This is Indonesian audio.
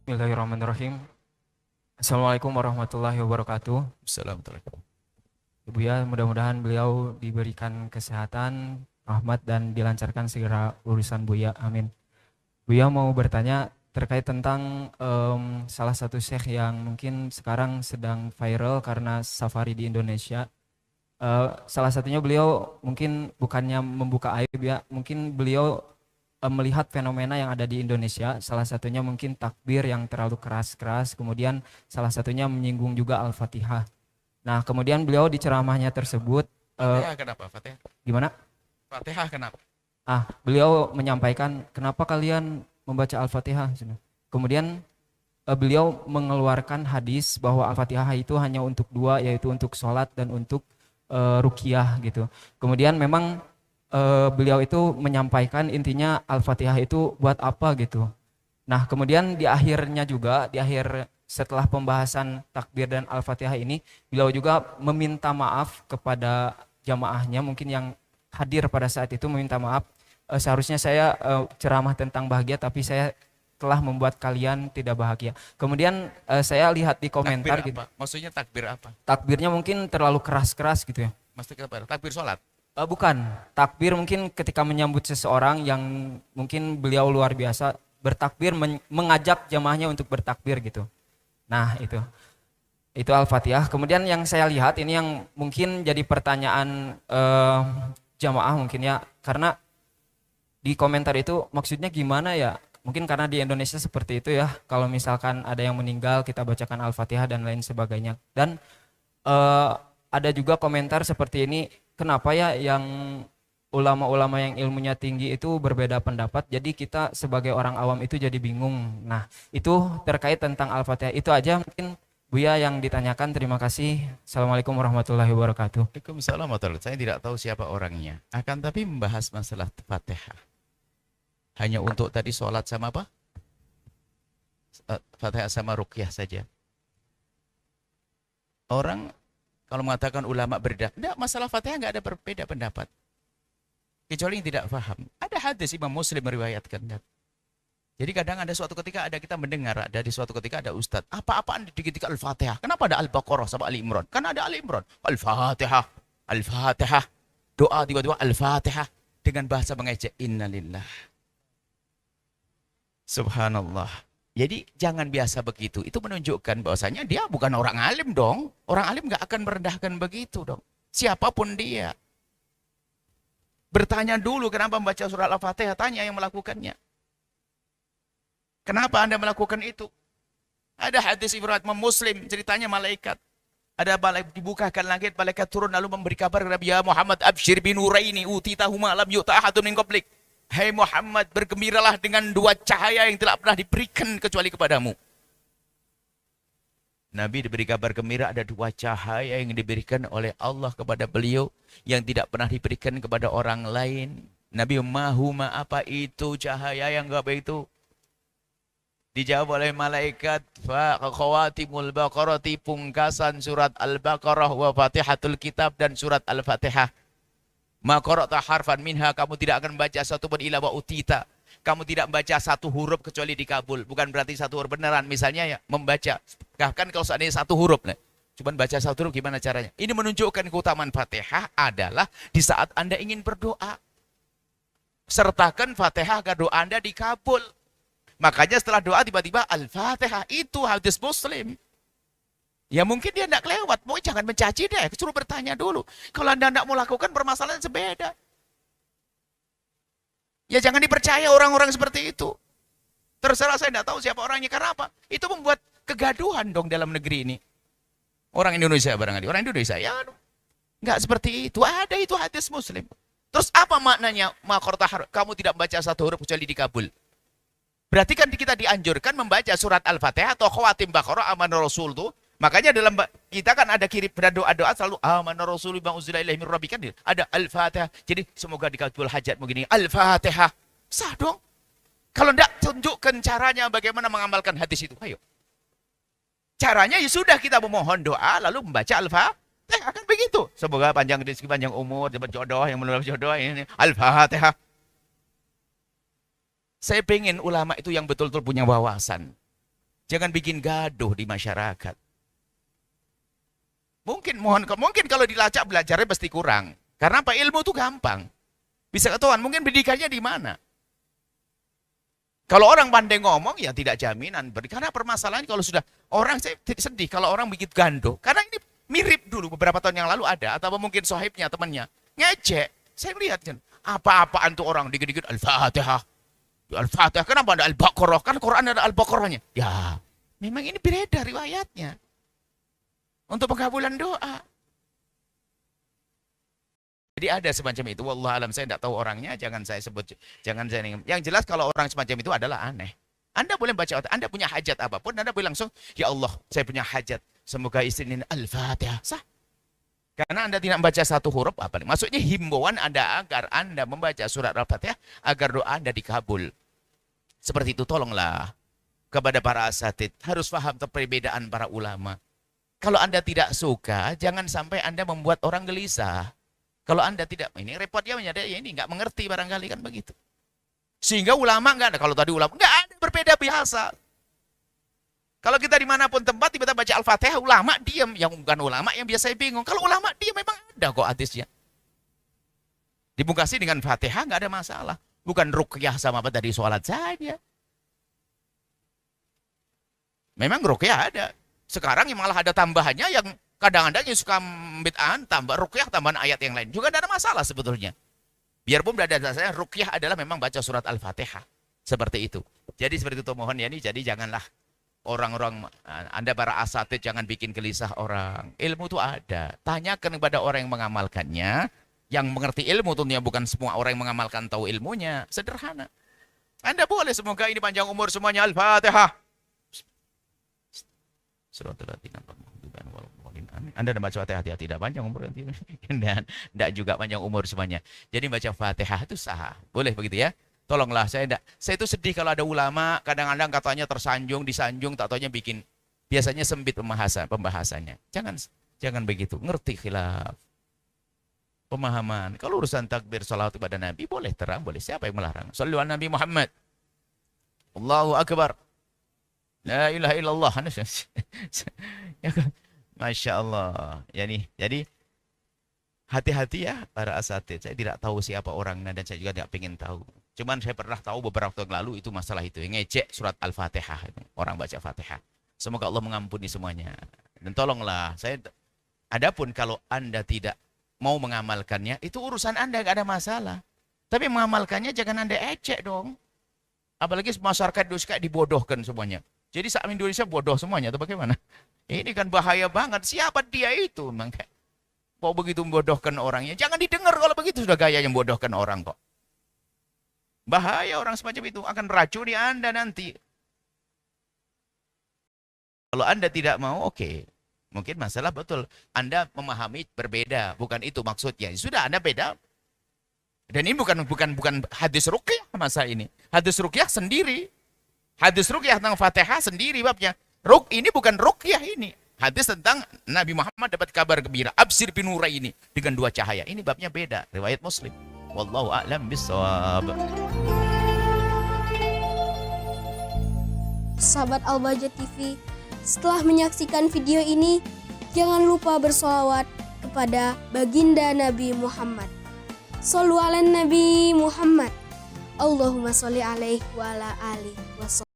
Bismillahirrahmanirrahim. Assalamualaikum warahmatullahi wabarakatuh. Assalamualaikum. Ibu ya, mudah-mudahan beliau diberikan kesehatan, rahmat dan dilancarkan segera urusan Buya. Amin. Buya mau bertanya terkait tentang salah satu syekh yang mungkin sekarang sedang viral karena safari di Indonesia. Salah satunya beliau mungkin bukannya membuka aib ya, mungkin beliau melihat fenomena yang ada di Indonesia, salah satunya mungkin takbir yang terlalu keras-keras, kemudian salah satunya menyinggung juga Al-Fatihah. Nah, kemudian beliau di ceramahnya tersebut, Fatihah kenapa? Fatihah. gimana? Fatihah kenapa? Beliau menyampaikan, kenapa kalian membaca Al-Fatihah? Kemudian beliau mengeluarkan hadis bahwa Al-Fatihah itu hanya untuk dua, yaitu untuk sholat dan untuk ruqyah gitu. Kemudian memang beliau itu menyampaikan intinya Al-Fatihah itu buat apa gitu. Nah, kemudian di akhirnya juga, di akhir setelah pembahasan takbir dan Al-Fatihah ini, beliau juga meminta maaf kepada jamaahnya mungkin yang hadir pada saat itu, meminta maaf. Seharusnya saya ceramah tentang bahagia, tapi saya telah membuat kalian tidak bahagia. Kemudian saya lihat di komentar Takbir gitu, apa? Maksudnya takbir apa? takbirnya mungkin terlalu keras-keras gitu ya. Maksudnya apa? Takbir sholat. Bukan, takbir mungkin ketika menyambut seseorang yang mungkin beliau luar biasa bertakbir, mengajak jamaahnya untuk bertakbir gitu. Nah itu Al-Fatihah. Kemudian yang saya lihat ini yang mungkin jadi pertanyaan jamaah mungkin ya, karena di komentar itu maksudnya gimana ya? Mungkin karena di Indonesia seperti itu ya, kalau misalkan ada yang meninggal kita bacakan Al-Fatihah dan lain sebagainya. Dan eh, ada juga komentar seperti ini, kenapa ya yang ulama-ulama yang ilmunya tinggi itu berbeda pendapat, jadi kita sebagai orang awam itu jadi bingung. Nah, itu terkait tentang Al-Fatihah. Itu aja mungkin Buya yang ditanyakan. Terima kasih. Assalamualaikum warahmatullahi wabarakatuh. Waalaikumsalam warahmatullahi. Saya tidak tahu siapa orangnya. Akan tapi membahas masalah Fatihah. Hanya untuk tadi sholat sama apa? Fatihah sama ruqyah saja. Orang kalau mengatakan ulama berbeda, enggak, masalah Fatihah enggak ada berbeda pendapat. Kecuali yang tidak paham. Ada hadis Imam Muslim meriwayatkan. Jadi kadang ada suatu ketika ada kita mendengar, ada di suatu ketika ada ustadz, apa-apaan dikit-dikit Al-Fatihah. Kenapa ada Al-Baqarah sama Ali Imran? Karena ada Ali Imran. Al-Fatihah, Al-Fatihah. Doa tiba-tiba Al-Fatihah dengan bahasa mengejek. Innalillah. Subhanallah. Jadi jangan biasa begitu. Itu menunjukkan bahwasanya dia bukan orang alim dong. Orang alim nggak akan merendahkan begitu dong. Siapapun dia. Bertanya dulu kenapa membaca surat Al-Fatihah. Tanya yang melakukannya. Kenapa Anda melakukan itu? Ada hadis riwayat Muslim, ceritanya malaikat. Ada malaikat dibukakan langit, malaikat turun lalu memberi kabar kepada Nabi Muhammad, absyir binuraini utitahuma lam yu'ta ahadun min qablik. Hai Muhammad, bergembiralah dengan dua cahaya yang tidak pernah diberikan kecuali kepadamu. Nabi diberi kabar gembira ada dua cahaya yang diberikan oleh Allah kepada beliau yang tidak pernah diberikan kepada orang lain. Nabi mahuma, apa itu cahaya yang apa itu? Dijawab oleh malaikat, fa khawatimul baqarati, pungkasan surat Al-Baqarah, wa Fatihatul Kitab, dan surat Al-Fatihah. Ma qara'ta harfan minha, kamu tidak akan membaca satu pun illa wa utita. Kamu tidak membaca satu huruf kecuali dikabul. Bukan berarti satu huruf beneran, misalnya ya membaca. Bahkan kalau seandainya satu huruf, cuman baca satu huruf gimana caranya? Ini menunjukkan keutamaan Fatihah adalah di saat Anda ingin berdoa. Sertakan Fatihah agar doa Anda dikabul. Makanya setelah doa tiba-tiba Al-Fatihah, itu hadis Muslim. Ya mungkin dia tidak kelewat, mau jangan mencaci deh, suruh bertanya dulu. Kalau Anda tidak mau lakukan, permasalahan sebeda. Ya jangan dipercaya orang-orang seperti itu. Terserah, saya tidak tahu siapa orangnya, karena apa? Itu membuat kegaduhan dong dalam negeri ini. Orang Indonesia barangkali, orang Indonesia ya nggak seperti itu. Ada itu hadis Muslim. Terus apa maknanya? Kamu tidak membaca satu huruf kecuali dikabul. Berarti kan kita dianjurkan membaca surat Al-Fatihah atau khawatim Baqarah aman Rasul tuh. Makanya dalam kita kan ada kirim doa-doa selalu aman Rasul bang uzila ilahi min rabbi, kan ada Al-Fatihah. Jadi semoga dikabul hajatmu gini. Al-Fatihah. Sah dong. Kalau enggak, tunjukkan caranya bagaimana mengamalkan hadis itu. Ayo. Caranya ya sudah, kita memohon doa lalu membaca Al-Fatihah, akan begitu. Semoga panjang rezeki, panjang umur, dapat jodoh, yang menurut jodoh ini Al-Fatihah. Saya pengen ulama itu yang betul-betul punya wawasan. Jangan bikin gaduh di masyarakat. Mungkin kalau dilacak belajarnya pasti kurang. Karena apa? Ilmu itu gampang. Bisa ketahuan, mungkin pendidikannya di mana. Kalau orang pandai ngomong, ya tidak jaminan. Karena permasalahan kalau sudah, orang saya sedih kalau orang bikin gaduh. Karena ini mirip dulu beberapa tahun yang lalu ada, atau mungkin sohibnya, temannya. Ngejek. Saya lihat kan, apa-apaan tuh orang dikit-dikit Al-Fatihah. Al-Fatihah, kenapa ada Al-Baqarah? Kan Quran ada Al-Baqarahnya. Ya, memang ini beredar riwayatnya. Untuk pengabulan doa. Jadi ada semacam itu. Wallah alam, saya tidak tahu orangnya, jangan saya sebut. Yang jelas kalau orang semacam itu adalah aneh. Anda boleh baca, Anda punya hajat apapun, Anda boleh langsung, ya Allah, saya punya hajat. Semoga istri ini Al-Fatihah. Sah. Karena Anda tidak membaca satu huruf, apa? Maksudnya himbauan Anda agar Anda membaca surat Al-Fatihah, agar doa Anda dikabul. Seperti itu, tolonglah. Kepada para asatid, harus paham perbedaan para ulama. Kalau Anda tidak suka, jangan sampai Anda membuat orang gelisah. Kalau Anda tidak, ini repotnya menyadari, ya ini nggak mengerti barangkali kan begitu. Sehingga ulama nggak ada, kalau tadi ulama, nggak ada, berbeda biasa. Kalau kita dimanapun tempat, tiba-tiba baca Al-Fatihah, ulama diam. Yang bukan ulama, yang biasa bingung. Kalau ulama diam, memang ada kok hadisnya. Dibungkasi dengan Fatihah, nggak ada masalah. Bukan ruqyah sama apa tadi, sholat saja. Memang ruqyah ada. Sekarang yang malah ada tambahannya yang kadang-kadang yang suka bid'ah, tambah ruqyah, tambahan ayat yang lain. Juga tidak ada masalah sebetulnya. Biarpun berada dasarnya, ruqyah adalah memang baca surat Al-Fatihah. Seperti itu. Jadi seperti itu mohon ya ini. Jadi janganlah orang-orang, Anda para asatid jangan bikin gelisah orang. Ilmu itu ada. Tanyakan kepada orang yang mengamalkannya. Yang mengerti ilmu tentunya, bukan semua orang yang mengamalkan tahu ilmunya. Sederhana. Anda boleh, semoga ini panjang umur semuanya. Al-Fatihah. Anda baca Fatihah, tidak panjang umur nanti. Dan tidak juga panjang umur semuanya. Jadi baca Fatihah itu sah. Boleh begitu ya? Tolonglah, saya itu sedih kalau ada ulama kadang-kadang katanya tersanjung, disanjung, tak taunya bikin biasanya sempit pembahasannya. Jangan begitu. Ngerti khilaf. Pemahaman. Kalau urusan takbir salawat kepada Nabi boleh terang, boleh. Siapa yang melarang? Shallu ala Nabi Muhammad. Allahu akbar. La ilaha illallah. Masya Allah. Jadi hati-hati ya para asatid. Saya tidak tahu siapa orangnya dan saya juga tidak ingin tahu. Cuman saya pernah tahu beberapa tahun lalu itu masalah itu. Yang ngecek surat Al-Fatihah. Orang baca Fatihah. Semoga Allah mengampuni semuanya. Dan tolonglah. Adapun kalau Anda tidak mau mengamalkannya, itu urusan Anda, gak ada masalah. Tapi mengamalkannya jangan Anda ecek dong. Apalagi masyarakat Indonesia dibodohkan semuanya. Jadi saat Indonesia bodoh semuanya, atau bagaimana? Ini kan bahaya banget. Siapa dia itu? Mau begitu membodohkan orangnya. Jangan didengar kalau begitu, sudah gaya yang membodohkan orang kok. Bahaya orang semacam itu. Akan racuni Anda nanti. Kalau Anda tidak mau, oke. Mungkin masalah betul. Anda memahami berbeda. Bukan itu maksudnya. Sudah Anda beda. Dan ini bukan hadis ruqyah masa ini. Hadis ruqyah sendiri. Hadis ruqyah tentang Fatihah sendiri babnya. Ini bukan ruqyah ini. Hadis tentang Nabi Muhammad dapat kabar gembira. Absir binura ini. Dengan 2 cahaya. Ini babnya beda. Riwayat Muslim. Wallahu a'lam bissawab. Sahabat Al-Bahjah TV, setelah menyaksikan video ini, jangan lupa bersolawat kepada baginda Nabi Muhammad. Shollu ala Nabi Muhammad. Allahumma sholli alaihi wa ala alihi wa